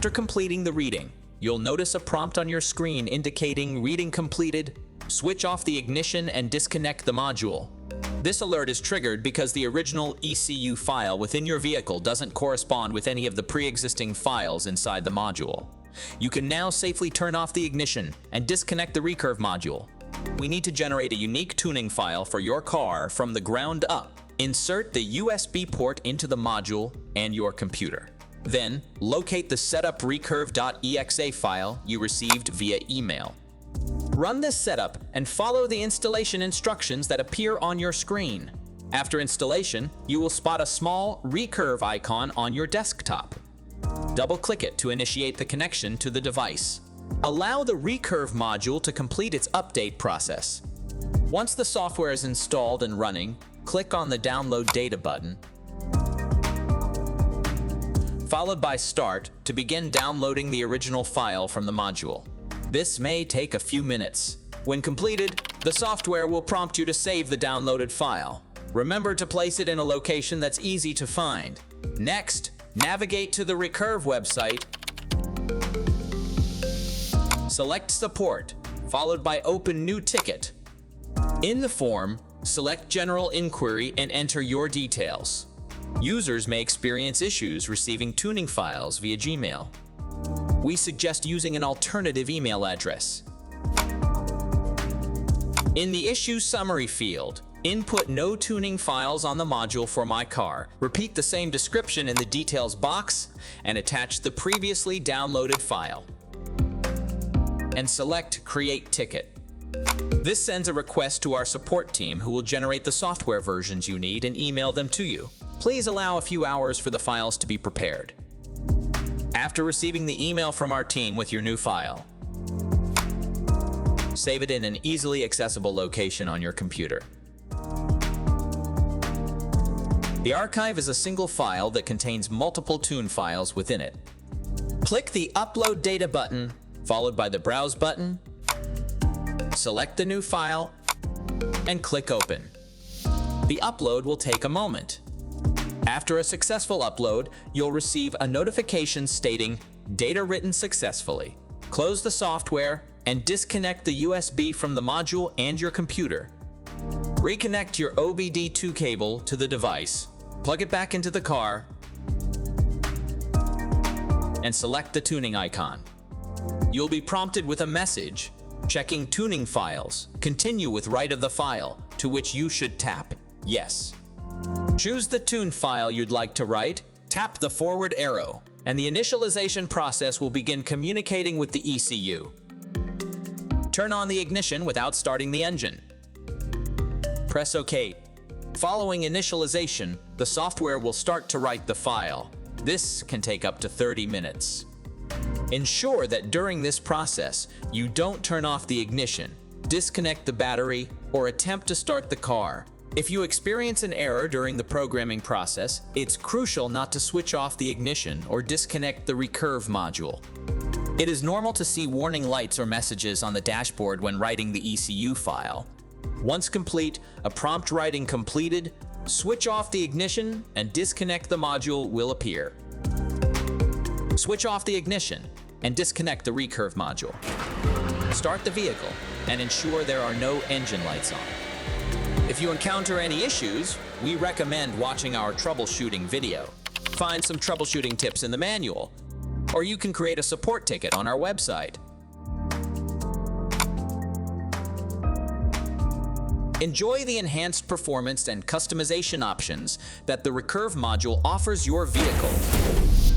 After completing the reading, you'll notice a prompt on your screen indicating reading completed. Switch off the ignition and disconnect the module. This alert is triggered because the original ECU file within your vehicle doesn't correspond with any of the pre-existing files inside the module. You can now safely turn off the ignition and disconnect the Recurve module. We need to generate a unique tuning file for your car from the ground up. Insert the USB port into the module and your computer. Then, locate the SetupRecurve.exe file you received via email. Run this setup and follow the installation instructions that appear on your screen. After installation, you will spot a small Recurve icon on your desktop. Double-click it to initiate the connection to the device. Allow the Recurve module to complete its update process. Once the software is installed and running, click on the Download Data button, followed by Start to begin downloading the original file from the module. This may take a few minutes. When completed, the software will prompt you to save the downloaded file. Remember to place it in a location that's easy to find. Next, navigate to the Recurve website. Select Support, followed by Open New Ticket. In the form, select General Inquiry and enter your details. Users may experience issues receiving tuning files via Gmail. We suggest using an alternative email address. In the Issue Summary field, input no tuning files on the module for my car. Repeat the same description in the Details box and attach the previously downloaded file. And select Create Ticket. This sends a request to our support team who will generate the software versions you need and email them to you. Please allow a few hours for the files to be prepared. After receiving the email from our team with your new file, save it in an easily accessible location on your computer. The archive is a single file that contains multiple tune files within it. Click the Upload Data button, followed by the Browse button. Select the new file and click Open. The upload will take a moment. After a successful upload, you'll receive a notification stating Data written successfully. Close the software and disconnect the USB from the module and your computer. Reconnect your OBD2 cable to the device, plug it back into the car, and select the tuning icon. You'll be prompted with a message checking tuning files. Continue with write of the file, to which you should tap Yes. Choose the tune file you'd like to write, tap the forward arrow, and the initialization process will begin communicating with the ECU. Turn on the ignition without starting the engine. Press OK. Following initialization, the software will start to write the file. This can take up to 30 minutes. Ensure that during this process, you don't turn off the ignition, disconnect the battery, or attempt to start the car. If you experience an error during the programming process, it's crucial not to switch off the ignition or disconnect the Recurve module. It is normal to see warning lights or messages on the dashboard when writing the ECU file. Once complete, a prompt writing completed, switch off the ignition and disconnect the module will appear. Switch off the ignition and disconnect the Recurve module. Start the vehicle and ensure there are no engine lights on. If you encounter any issues, we recommend watching our troubleshooting video. Find some troubleshooting tips in the manual, or you can create a support ticket on our website. Enjoy the enhanced performance and customization options that the Recurve module offers your vehicle.